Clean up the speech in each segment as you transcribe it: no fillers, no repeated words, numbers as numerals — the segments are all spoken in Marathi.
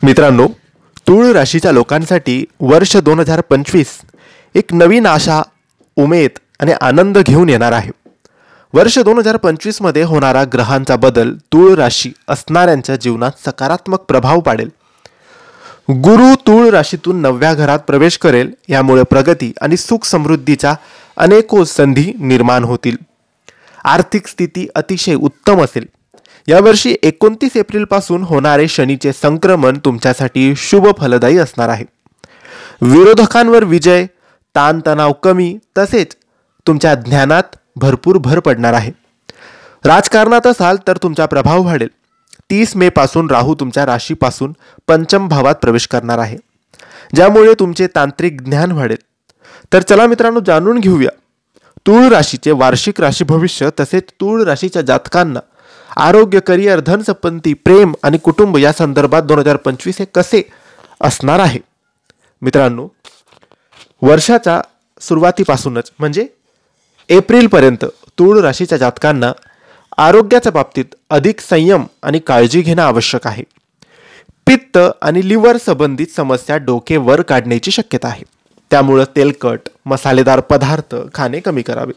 मित्रांनो, तूळ राशीच्या लोकांसाठी वर्ष 2025 एक नवीन आशा, उमेद आणि आनंद घेऊन येणार आहे. वर्ष 2025 मध्ये होणारा ग्रहांचा बदल तूळ राशी असणाऱ्यांच्या जीवनात सकारात्मक प्रभाव पाडेल. गुरु तूळ राशीतून नव्या घरात प्रवेश करेल. यामुळे प्रगती आणि सुख समृद्धीच्या अनेको संधी निर्माण होतील. आर्थिक स्थिती अतिशय उत्तम असेल. यावर्षी 29 एप्रिल पासून होणारे शनीचे संक्रमण तुमच्यासाठी शुभ फलदायी असणार आहे. विरोधकांवर विजय, ताणतणाव कमी, तसेच तुमच्या ज्ञानात भरपूर भर पडणार आहे. राजकारणात असाल तर तुमचा प्रभाव वाढेल. 30 मे पासून राहू तुमच्या राशीपासून पंचम भावात प्रवेश करणार आहे, ज्यामुळे तुमचे तांत्रिक ज्ञान वाढेल. तर चला मित्रांनो, जाणून घेऊया तूळ राशीचे वार्षिक राशी भविष्य. तसेच तूळ राशीच्या जातकांना आरोग्य, करिअर, धनसंपत्ती, प्रेम आणि कुटुंब या संदर्भात 2025 हे कसे असणार आहे. मित्रांनो, वर्षाच्या सुरुवातीपासूनच म्हणजे एप्रिलपर्यंत तूळ राशीच्या जातकांना आरोग्याच्या बाबतीत अधिक संयम आणि काळजी घेणं आवश्यक आहे. पित्त आणि लिव्हर संबंधित समस्या डोके वर काढण्याची शक्यता आहे. त्यामुळे तेलकट, मसालेदार पदार्थ खाणे कमी करावे.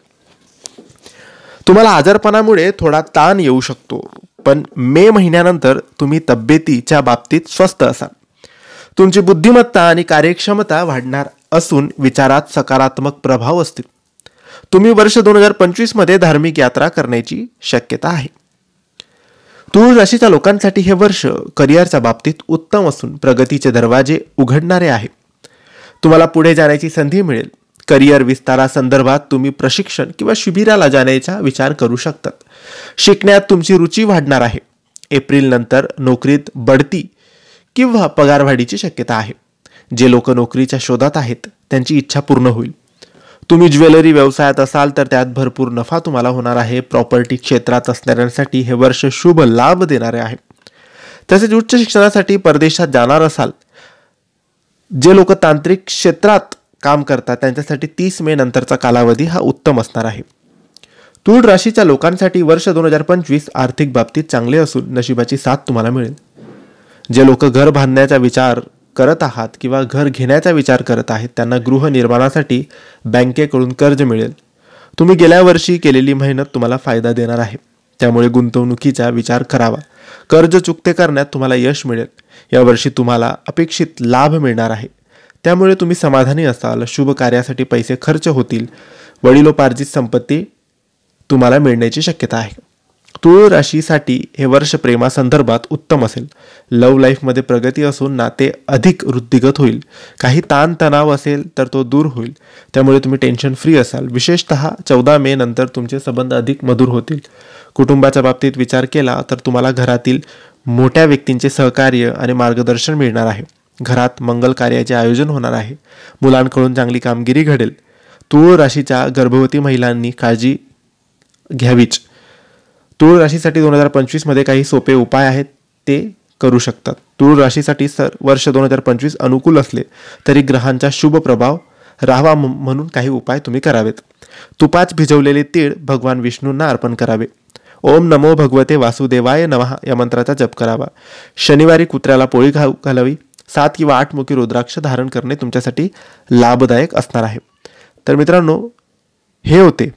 तुम्हाला आजारपणामुळे थोडा ताण येऊ शकतो, पण मे महिन्यानंतर तुम्ही तब्येतीच्या बाबतीत स्वस्थ असाल. तुमची बुद्धिमत्ता आणि कार्यक्षमता वाढणार असून विचारात सकारात्मक प्रभाव असतील. तुम्ही वर्ष 2025 मध्ये धार्मिक यात्रा करण्याची शक्यता आहे. तूळ राशीच्या लोकांसाठी हे वर्ष करिअरच्या बाबतीत उत्तम असून प्रगतीचे दरवाजे उघडणारे आहे. तुम्हाला पुढे जाण्याची संधी मिळेल. करिअर विस्तारासंदर्भात तुम्ही प्रशिक्षण किंवा शिबिराला जाण्याचा विचार करू शकतात. शिकण्यात तुमची रुची वाढणार आहे. एप्रिल नंतर नोकरीत बढती किंवा पगारवाढीची शक्यता आहे. जे लोक नोकरीच्या शोधात आहेत त्यांची इच्छा पूर्ण होईल. तुम्ही ज्वेलरी व्यवसायात असाल तर त्यात भरपूर नफा तुम्हाला होणार आहे. प्रॉपर्टी क्षेत्रात असणाऱ्यांसाठी हे वर्ष शुभ लाभ देणारे आहे. तसेच उच्च शिक्षणासाठी परदेशात जाणार असाल, जे लोक तांत्रिक क्षेत्रात काम करतात त्यांच्यासाठी 30 मे नंतरचा कालावधी हा उत्तम असणार आहे. तूळ राशीच्या लोकांसाठी वर्ष 2025 आर्थिक बाबतीत चांगले असून नशिबाची साथ तुम्हाला मिळेल. जे लोक घर बांधण्याचा विचार करत आहात किंवा घर घेण्याचा विचार करत आहेत त्यांना गृहनिर्माणासाठी बँकेकडून कर्ज मिळेल. तुम्ही गेल्या वर्षी केलेली मेहनत तुम्हाला फायदा देणार आहे. त्यामुळे गुंतवणुकीचा विचार करावा. कर्ज चुकते करण्यात तुम्हाला यश मिळेल. यावर्षी तुम्हाला अपेक्षित लाभ मिळणार आहे. त्यामुळे तुम्ही समाधानी असाल. शुभ कार्यासाठी पैसे खर्च होतील. वडिलोपार्जित संपत्ती तुम्हाला मिळण्याची शक्यता आहे. तूळ राशीसाठी हे वर्ष प्रेमासंदर्भात उत्तम असेल. लव्ह लाईफमध्ये प्रगती असून नाते अधिक वृद्धिगत होईल. काही ताणतणाव असेल तर तो दूर होईल. त्यामुळे तुम्ही टेन्शन फ्री असाल. विशेषतः 14 मे नंतर तुमचे संबंध अधिक मधुर होतील. कुटुंबाच्या बाबतीत विचार केला तर तुम्हाला घरातील मोठ्या व्यक्तींचे सहकार्य आणि मार्गदर्शन मिळणार आहे. घरात मंगल कार्याचे आयोजन होणार आहे. मुलांकडून चांगली कामगिरी घडेल. तूळ राशीच्या गर्भवती महिलांनी काळजी घ्यावीच. तूळ राशीसाठी 2025 मध्ये काही सोपे उपाय आहेत ते करू शकतात. तूळ राशीसाठी वर्ष 2025 अनुकूल असले तरी ग्रहांचा शुभ प्रभाव राहावा म्हणून काही उपाय तुम्ही करावेत. तुपात भिजवलेले तीळ भगवान विष्णूंना अर्पण करावे. ओम नमो भगवते वासुदेवाय नमः या मंत्राचा जप करावा. शनिवारी कुत्र्याला पोळी घालावी. 7 किंवा 8 मुखी रुद्राक्ष धारण करणे तुमच्यासाठी लाभदायक असणार आहे. तर मित्रांनो, हे होते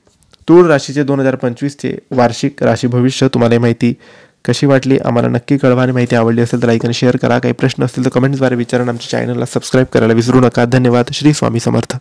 तूळ राशीचे 2025चे वार्षिक राशी भविष्य. तुम्हाला ही माहिती कशी वाटली आम्हाला नक्की कळवा. आणि माहिती आवडली असेल तर लाईक आणि शेअर करा. काही प्रश्न असतील तर कमेंट्सद्वारे विचारा. आमच्या चॅनलला सबस्क्राईब करायला विसरू नका. धन्यवाद. श्री स्वामी समर्थ.